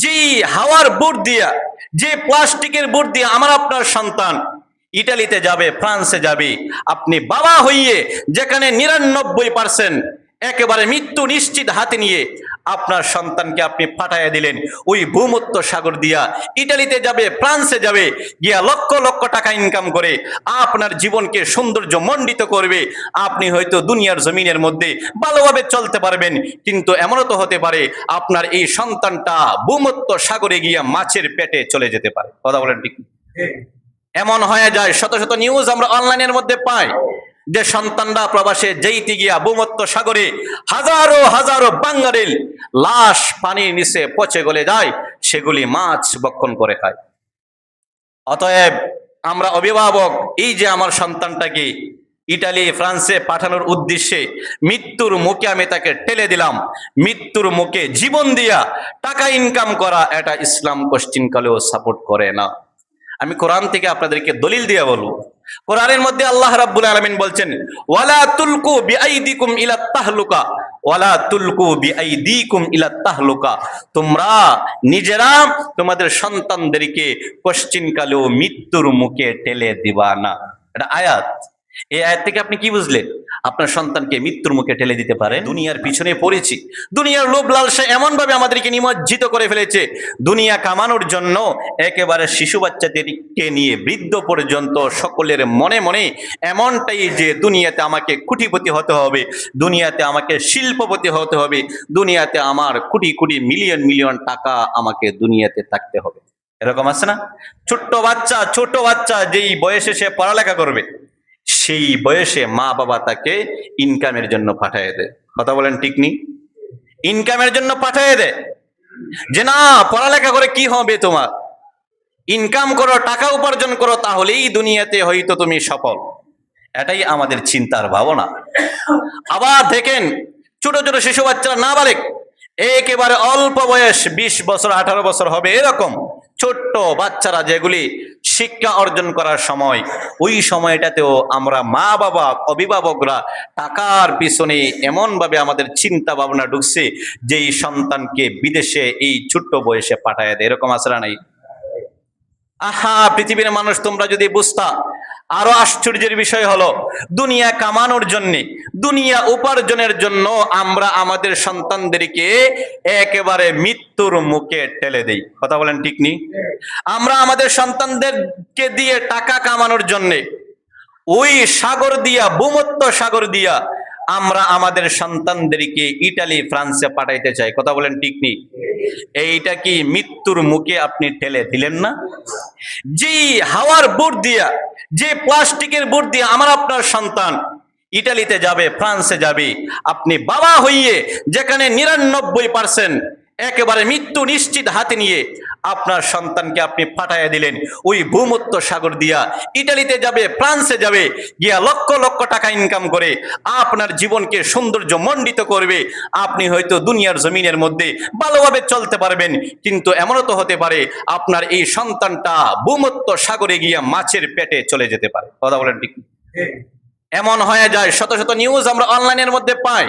যে হাওয়ার বুট দিয়া, যে প্লাস্টিকের বুট দিয়ে আমার আপনার সন্তান ইটালিতে যাবে, ফ্রান্সে যাবে, আপনি বাবা হইয়ে যেখানে 99% একেবারে মৃত্যু নিশ্চিত হাতে নিয়ে আপনার সন্তানকে আপনি পাঠাইয়া দিলেন ওই ভূমধ্য সাগর দিয়া ইটালিতে যাবে, ফ্রান্সে যাবে, গিয়া লক্ষ লক্ষ টাকা ইনকাম করে আপনার জীবনকে সৌন্দর্য মণ্ডিত করবে। আপনি হয়তো দুনিয়ার জমিনের মধ্যে ভালোভাবে চলতে পারবেন, কিন্তু এমনও তো হতে পারে আপনার এই সন্তানটা ভূমধ্য সাগরে গিয়া মাছের পেটে চলে যেতে পারে। কথা বলেন ঠিক? এমন হয়ে যায়, শত শত নিউজ আমরা অনলাইনের মধ্যে পাই যে সন্তানরা প্রবাসে যেইতে গিয়া ভূমধ্য সাগরে হাজারো হাজারো বাঙালির লাশ পানির নিচে পচে গলে যায়, সেগুলি মাছ ভক্ষণ করে খায়। অতএব আমরা অভিভাবক, এই যে আমার সন্তানটাকে ইটালি ফ্রান্সে পাঠানোর উদ্দেশ্যে মৃত্যুর মুখে আমি তাকে ঠেলে দিলাম, মৃত্যুর মুখে জীবন দিয়া টাকা ইনকাম করা, এটা ইসলাম কোশ্চিনকালেও সাপোর্ট করে না। আমি কোরআন থেকে আপনাদেরকে দলিল দিয়ে বলবো। কোরআনের মধ্যে আল্লাহ রাব্বুল আলামিন বলছেন, ওয়ালা তুলকু বিআইদিকুম ইলা তাহলুকা, ওয়ালা তুলকু বিআইদিকুম ইলা তাহলুকা, তোমরা নিজেরা তোমাদের সন্তানদেরকে কোশ্চিনকালেও মৃত্যুর মুখে ঠেলে দিবা না। এটা আয়াত। এই আয়াত থেকে আপনি কি বুঝলেন? আপনার সন্তানকে মৃত্যুর মুখে ঠেলে দিতে পারে? দুনিয়ার পিছনে পড়েছি, দুনিয়ার লোভ লালসা এমন ভাবে আমাদেরকে নিমজ্জিত করে ফেলেছে, দুনিয়া কামানোর জন্য একেবারে শিশু বাচ্চাদেরকে নিয়ে বৃদ্ধ পর্যন্ত সকলের মনে মনে এমনটাই যে দুনিয়াতে আমাকে কোটিপতি হতে হবে, দুনিয়াতে আমাকে শিল্পপতি হতে হবে, দুনিয়াতে আমার কোটি কোটি মিলিয়ন মিলিয়ন টাকা আমাকে দুনিয়াতে থাকতে হবে। এরকম আছে না? ছোট্ট বাচ্চা যেই বয়সে সে পড়ালেখা করবে, সেই বয়সে মা বাবা তাকে ইনকামের জন্য পাঠিয়ে দেয়। কথা বলেন ঠিক নি? ইনকামের জন্য পাঠিয়ে দেয় যে না, পড়ালেখা করে কি হবে তোমার, ইনকাম করো, টাকা উপার্জন করো, তাহলেই দুনিয়াতে হয়তো তুমি সফল। এটাই আমাদের চিন্তার ভাবনা। আবার দেখেন ছোট ছোট শিশু বাচ্চারা, নাবালেগ, একেবারে অল্প বয়স 20 বছর 18 বছর হবে, এরকম ছোট্ট বাচ্চারা যেগুলি শিক্ষা অর্জন করার সময়, ওই সময়টাতেও আমরা মা বাবা অভিভাবকরা টাকার পিছনে এমন ভাবে আমাদের চিন্তা ভাবনা ঢুকছে যে এই সন্তানকে বিদেশে এই ছোট্ট বয়সে পাঠায় দেয়। এরকম আসলে নাই? আহা, পৃথিবীর মানুষ তোমরা যদি বুঝতা। আরো আশ্চর্যের বিষয় হলো, দুনিয়া কামানোর জন্য, দুনিয়া উপার্জনের জন্য আমরা আমাদের সন্তানদেরকে একেবারে মৃত্যুর মুখে ঠেলে দেই। কথা বলেন ঠিক নি? আমরা আমাদের সন্তানদেরকে দিয়ে টাকা কামানোর জন্য ওই সাগর দিয়া, ভূমধ্য সাগর দিয়া আমরা আমাদের সন্তানদেরকে ইটালি ফ্রান্সে পাঠাইতে চাই। কথা বলেন ঠিক নি? এইটা কি মৃত্যুর মুখে আপনি ঠেলে দিলেন না? যে হাওয়ার বুট দিয়া, যে প্লাস্টিকের বুট দিয়ে আমার আপনার সন্তান ইটালিতে যাবে, ফ্রান্সে যাবে, আপনি বাবা হইয়ে যেখানে 99% একেবারে মৃত্যু নিশ্চিত হাতে নিয়ে আপনার সন্তানকে আপনি পাঠাইয়া দিলেন ওই ভূমধ্য সাগর দিয়া ইটালিতে যাবে, ফ্রান্সে যাবে, গিয়া লক্ষ লক্ষ টাকা ইনকাম করে আপনার জীবনকে সৌন্দর্য মণ্ডিত করবে। আপনি হয়তো দুনিয়ার জমিনের মধ্যে ভালোভাবে চলতে পারবেন, কিন্তু এমনও তো হতে পারে আপনার এই সন্তানটা ভূমধ্য সাগরে গিয়া মাছের পেটে চলে যেতে পারে। কথা বলেন ঠিক? এমন হয়ে যায়, শত শত নিউজ আমরা অনলাইনের মধ্যে পাই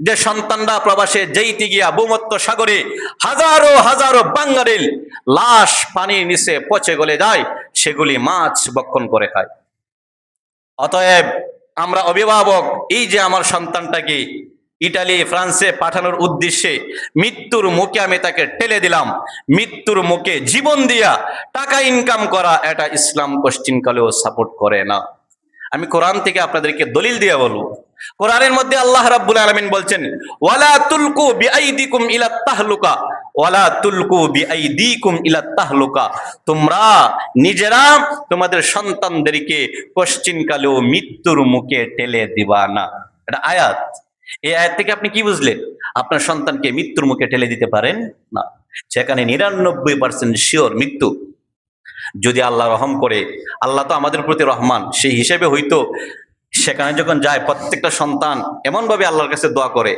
যে সন্তানরা প্রবাসে যেইতে গিয়া ভূমধ্য সাগরে হাজারো হাজারো বাঙালির লাশ পানির নিচে পচে গলে যায়, সেগুলি মাছ ভক্ষণ করে খায়। অতএব আমরা অভিভাবক, এই যে আমার সন্তানটাকে ইটালি ফ্রান্সে পাঠানোর উদ্দেশ্যে মৃত্যুর মুখে আমি তাকে ঠেলে দিলাম, মৃত্যুর মুখে জীবন দিয়া টাকা ইনকাম করা, এটা ইসলাম কোশ্চিনকালেও সাপোর্ট করে না। আমি কোরআন থেকে আপনাদেরকে দলিল দিয়ে বলবো। কোরআনের মধ্যে আল্লাহ রাব্বুল আলামিন বলছেন, ওয়ালা তুলকু বিআইদিকুম ইলা তাহলুকা, ওয়ালা তুলকু বিআইদিকুম ইলা তাহলুকা, তোমরা নিজেরা তোমাদের সন্তানদেরকে কোশ্চিনকালেও মৃত্যুর মুখে ঠেলে দিবা না। এটা আয়াত। এই আয়াত থেকে আপনি কি বুঝলেন? আপনার সন্তানকে মৃত্যুর মুখে ঠেলে দিতে পারেন না। সেখানে 99% শিওর মৃত্যু। যদি আল্লাহ রহম করে, আল্লাহ তো আমাদের প্রতি রহমান, সেই হিসেবে হয়তো সেখানে যখন যায় প্রত্যেকটা সন্তান এমন ভাবে আল্লাহর কাছে দোয়া করে,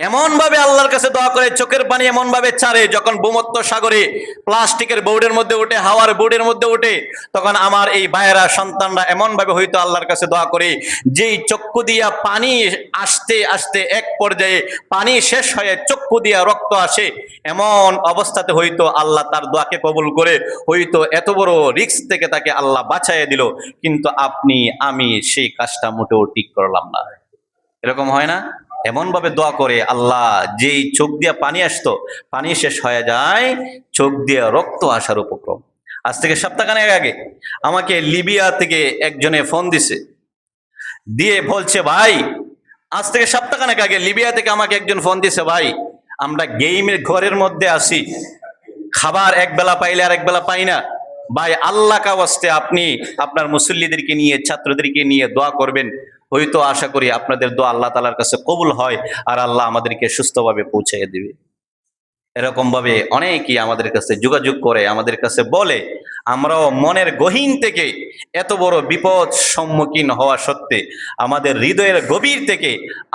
এমন ভাবে আল্লাহর কাছে দোয়া করে, চোখের পানি এমন ভাবে ছাড়ে, যখন ভূমধ্য সাগরে প্লাস্টিকের বোর্ডের মধ্যে ওঠে, হাওয়ার বোর্ডের মধ্যে ওঠে, তখন আমার এই ভাইয়েরা সন্তানরা এমন ভাবে হয়তো আল্লাহর কাছে দোয়া করে, যেই চক্ষু দিয়া পানি আসতে আসতে এক পর্যায়ে পানি শেষ হয়ে চক্ষু দিয়া রক্ত আসে, এমন অবস্থাতে হয়তো আল্লাহ তার দোয়াকে কবুল করে হয়তো এত বড় রিস্ক থেকে তাকে আল্লাহ বাঁচাইয়া দিল। কিন্তু আপনি আমি সেই কাজটা মোটেও ঠিক করলাম না। এরকম হয় না? এমন ভাবে দোয়া করে আল্লাহ, যেই চোখ দিয়ে পানি আসতো পানি শেষ হয়ে যায়, চোখ দিয়ে রক্ত আসার উপক্রম। আজ থেকে সপ্তাহখানেক আগে আমাকে লিবিয়া থেকে একজনে ফোন দিছে, দিয়ে বলছে, ভাই আজ থেকে সপ্তাহখানেক আগে লিবিয়া থেকে আমাকে একজন ফোন দিছে, ভাই আমরা গেইমের ঘরের মধ্যে আছি, খাবার এক বেলা পাইলে আর এক বেলা পাই না, ভাই আল্লাহ কা ওয়াস্তে আপনি আপনার মুসল্লিদেরকে নিয়ে, ছাত্রদেরকে নিয়ে দোয়া করবেন, হয়তো আশা করি আপনাদের দোয়া আল্লাহ তাআলার কাছে কবুল হয় আর আল্লাহ আমাদেরকে সুস্থভাবে পৌঁছাইয়ে দেবে। এরকম ভাবে অনেকেই আমাদের কাছে যোগাযোগ করে, আমাদের কাছে বলে, আমরাও মনের গহীন থেকে এত বড় বিপদ সম্মুখীন হওয়া সত্ত্বে আমাদের হৃদয়ের গভীর থেকে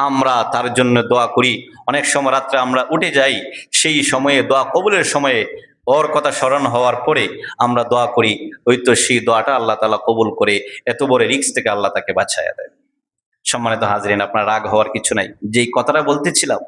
আমরা তার জন্য দোয়া করি। অনেক সময় রাত্রে আমরা উঠে যাই, সেই সময়ে দোয়া কবুলের সময়ে ওর কথা স্মরণ হওয়ার পরে আমরা দোয়া করি, হয়তো সেই দোয়াটা আল্লাহ তাআলা কবুল করে এত বড় রিস্ক থেকে আল্লাহ তাকে বাঁচাইয়া দেয়। সম্মানিত হাজরিন, আপনার রাগ হওয়ার কিছু নাই। যেই কথাটা বলতেছিলাম,